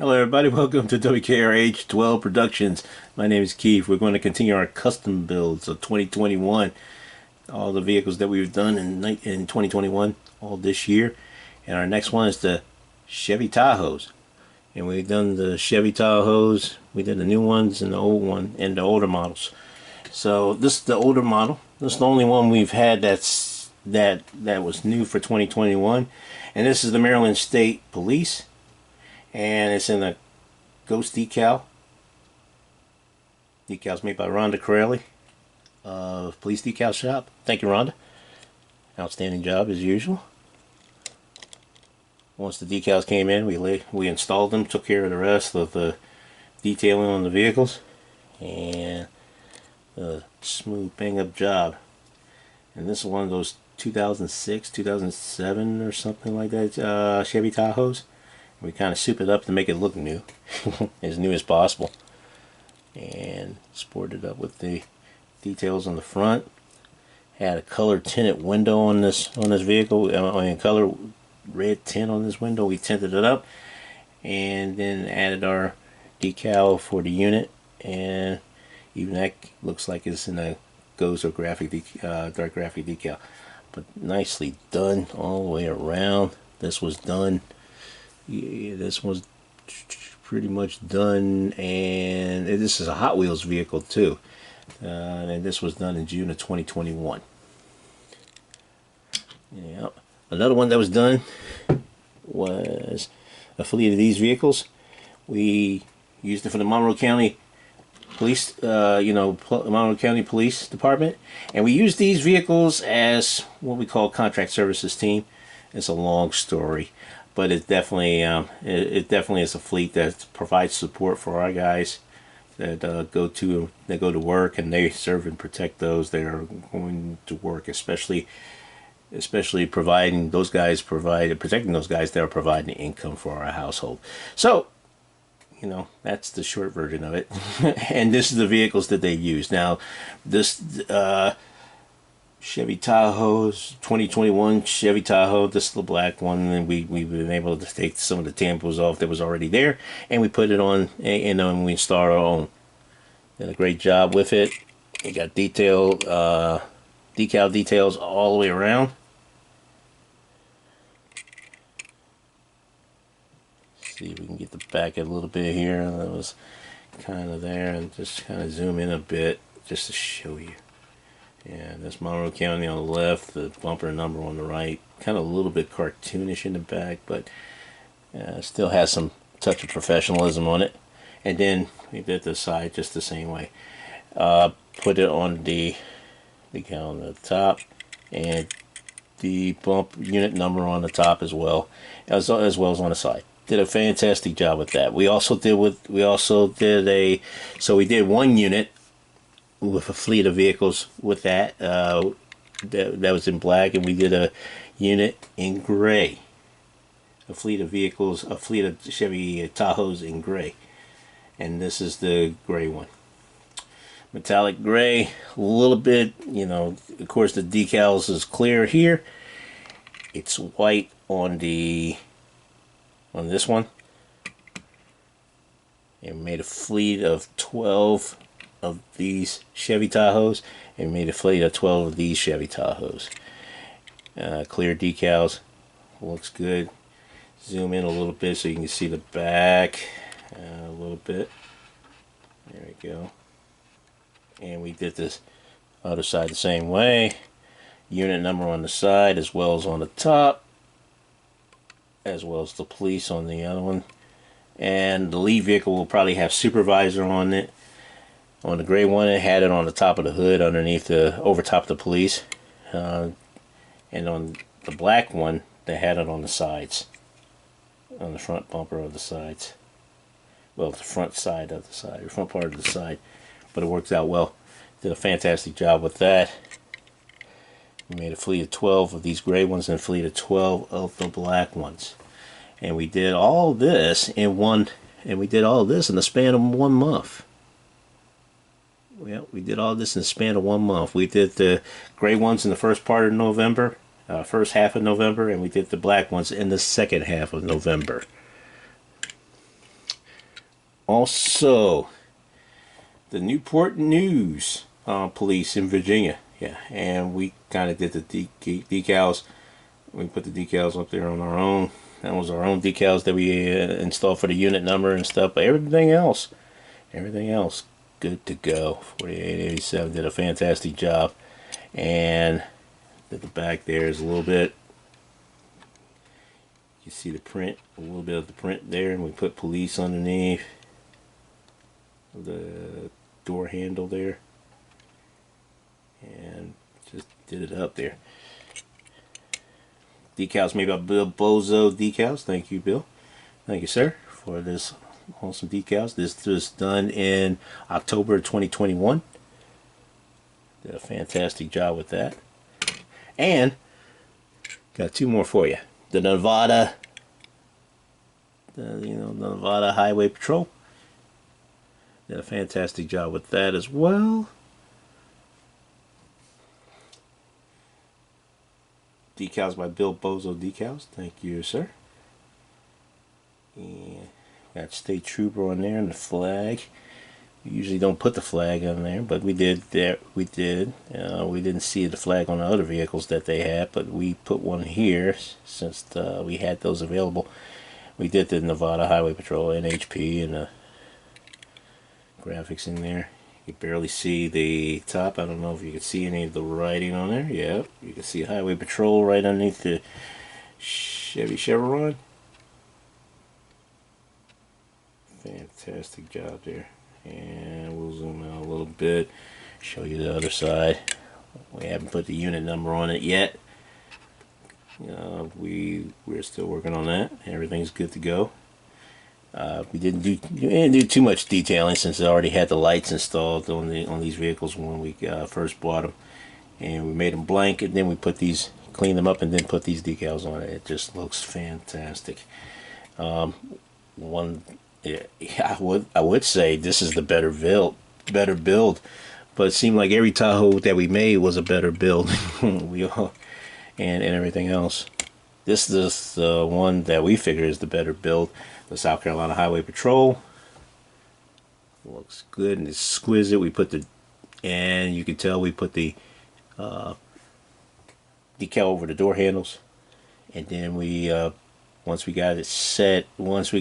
Hello everybody, welcome to W.K.R.H 12 Productions. My name is Keith. We're going to continue our custom builds of 2021. All the vehicles that we've done in 2021, all this year. And our next one is the Chevy Tahoes. And we've done the Chevy Tahoes, we did the new ones and the old one, and the older models. So this is the older model. This is the only one we've had that was new for 2021. And this is the Maryland State Police. And it's in a ghost decal. Decals made by Rhonda Corelli of Police Decal Shop. Thank you, Rhonda. Outstanding job as usual. Once the decals came in, we installed them, took care of the rest of the detailing on the vehicles, and a smooth bang up job. And this is one of those 2006, 2007 or something like that Chevy Tahoes. We kind of soup it up to make it look new, as new as possible, and sported it up with the details on the front. Had a color tinted window on this vehicle, color red tint on this window. We tinted it up, and then added our decal for the unit, and even that looks like it's in a ghost or graphic dark graphic decal, but nicely done all the way around. This was done. Yeah, this was pretty much done, and this is a Hot Wheels vehicle too, and this was done in June of 2021. Yeah, another one that was done was a fleet of these vehicles. We used it for the Monroe County Police, Monroe County Police Department, and we used these vehicles as what we call contract services team. It's a long story, but it definitely is a fleet that provides support for our guys that go to work, and they serve and protect those that are going to work, especially protecting those guys that are providing income for our household. So, that's the short version of it. And this is the vehicles that they use. Now, this Chevy Tahoes, 2021 Chevy Tahoe, this is the black one, and we've been able to take some of the tampos off that was already there, and we put it on, and then we installed our own. Did a great job with it. We got decal details all the way around. See if we can get the back a little bit here. That was kind of there, and just kind of zoom in a bit just to show you. Yeah, that's Monroe County on the left, the bumper number on the right. Kind of a little bit cartoonish in the back, but still has some touch of professionalism on it. And then we did the side just the same way. Put it on the decal on the top, and the bump unit number on the top as well as on the side. Did a fantastic job with that. We did one unit with a fleet of vehicles with that was in black, and we did a unit in gray. A fleet of Chevy Tahoes in gray, and this is the gray one. Metallic gray, a little bit, of course the decals is clear here. It's white on this one, and made a fleet of 12 of these Chevy Tahoes, and made a fleet of 12 of these Chevy Tahoes. Clear decals, looks good. Zoom in a little bit so you can see the back a little bit. There we go. And we did this other side the same way. Unit number on the side as well as on the top, as well as the police on the other one. And the lead vehicle will probably have supervisor on it. On the gray one, it had it on the top of the hood underneath over top of the police. And on the black one, they had it on the sides. On the front bumper of the sides. Well, the front side of the side, or front part of the side. But it works out well. Did a fantastic job with that. We made a fleet of 12 of these gray ones and a fleet of 12 of the black ones. And we did all this in the span of 1 month. Well, we did all this in the span of 1 month. We did the gray ones in the first part of November, first half of November, and we did the black ones in the second half of November. Also, the Newport News police in Virginia. Yeah, and we kind of did the decals. We put the decals up there on our own. That was our own decals that we installed for the unit number and stuff. But everything else, good to go. 4887 did a fantastic job. And at the back there is a little bit. You see the print, a little bit of the print there, and we put police underneath the door handle there, and just did it up there. Decals made by Bill Bozo Decals. Thank you, Bill. Thank you, sir, for this awesome decals. This was done in October 2021. Did a fantastic job with that. And got two more for you. The Nevada, Nevada Highway Patrol did a fantastic job with that as well. Decals by Bill Bozo Decals. Thank you, sir. And got State Trooper on there and the flag. We usually don't put the flag on there, but we did. We did. We didn't see the flag on the other vehicles that they had, but we put one here since we had those available. We did the Nevada Highway Patrol NHP and the graphics in there. You can barely see the top. I don't know if you can see any of the writing on there. Yeah, you can see Highway Patrol right underneath the Chevy Chevron. Fantastic job there. And we'll zoom out a little bit, show you the other side. We haven't put the unit number on it yet. We're still working on that. Everything's good to go. We didn't do too much detailing since it already had the lights installed on these vehicles when we first bought them, and we made them blank, and then we cleaned them up, and then put these decals on it. It just looks fantastic. I would say this is the better build, but it seemed like every Tahoe that we made was a better build. and everything else. This is the one that we figure is the better build. The South Carolina Highway Patrol looks good and exquisite. And you can tell we put the decal over the door handles, and then once we got it set, once we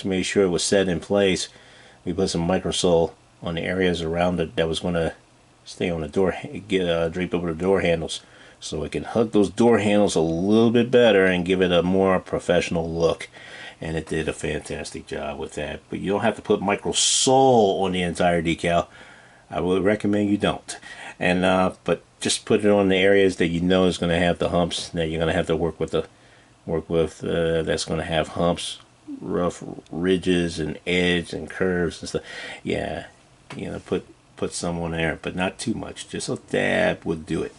made sure it was set in place, we put some microsole on the areas around it that was going to stay on the door, draped over the door handles, so it can hug those door handles a little bit better and give it a more professional look. And it did a fantastic job with that. But you don't have to put microsole on the entire decal. I would recommend you don't. And but just put it on the areas that you know is going to have the humps that you're going to have to work with. That's going to have humps, rough ridges and edge and curves and stuff. Yeah, put some on there, but not too much. Just a dab would do it,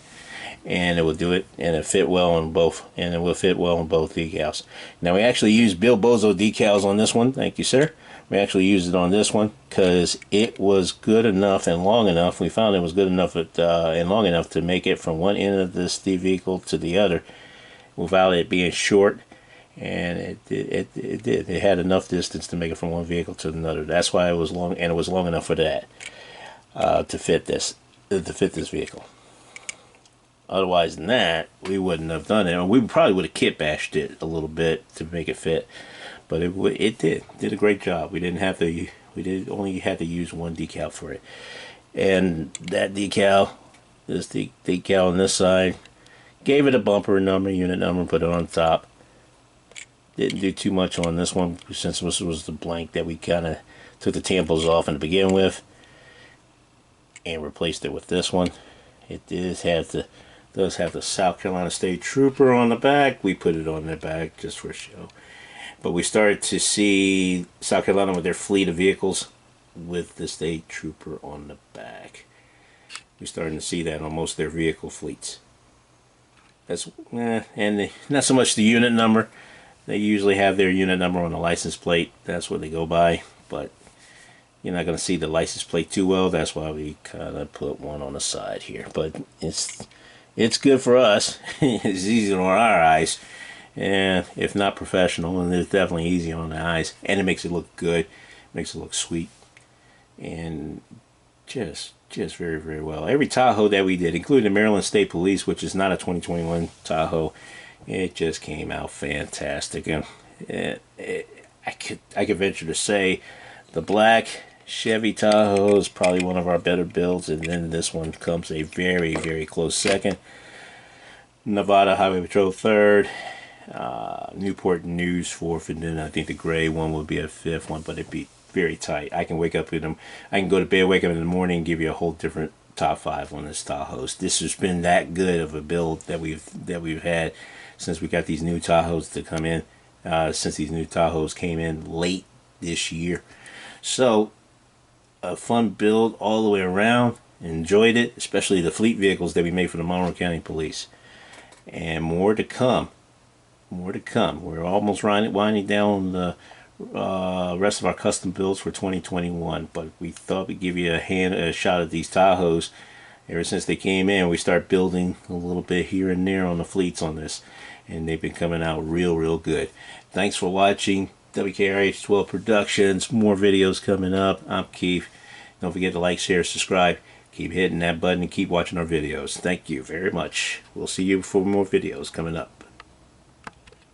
and it will do it, and it fit well on both, and it will fit well on both decals. Now we actually used Bill Bozo decals on this one. Thank you, sir. We actually used it on this one because it was good enough and long enough. We found it was good enough and long enough to make it from one end of this vehicle to the other without it being short. And it had enough distance to make it from one vehicle to another. That's why it was long, and it was long enough for that to fit this vehicle. Otherwise than that, we wouldn't have done it. Or we probably would have kit bashed it a little bit to make it fit, but it did a great job. We only had to use one decal for it, and that decal, this decal on this side, gave it a bumper number, unit number, and put it on top. Didn't do too much on this one since this was the blank that we kind of took the tampos off to begin with and replaced it with this one. It does have the South Carolina State Trooper on the back. We put it on the back just for show. But we started to see South Carolina with their fleet of vehicles with the State Trooper on the back. We're starting to see that on most of their vehicle fleets. And not so much the unit number. They usually have their unit number on the license plate. That's what they go by. But you're not going to see the license plate too well. That's why we kind of put one on the side here. But it's good for us. It's easy on our eyes. And if not professional, and it's definitely easy on the eyes. And it makes it look good. Makes it look sweet. And just very, very well. Every Tahoe that we did, including the Maryland State Police, which is not a 2021 Tahoe, it just came out fantastic. And I could venture to say the black Chevy Tahoe is probably one of our better builds, and then this one comes a very, very close second. Nevada Highway Patrol third, Newport News fourth, and then I think the gray one would be a fifth one, but it'd be very tight. I can wake up with them. I can go to bed, wake up in the morning, and give you a whole different top five on this Tahoes. This has been that good of a build that we've had since we got these new Tahoes to come in. Since these new Tahoes came in late this year, so a fun build all the way around. Enjoyed it, especially the fleet vehicles that we made for the Monroe County Police. And more to come. More to come. We're almost winding down the rest of our custom builds for 2021, but we thought we'd give you a shot at these Tahoes. Ever since they came in, we start building a little bit here and there on the fleets on this, and they've been coming out real good. Thanks for watching W.K.R.H 12 Productions. More videos coming up. I'm Keith. Don't forget to like, share, subscribe. Keep hitting that button and keep watching our videos. Thank you very much. We'll see you for more videos coming up.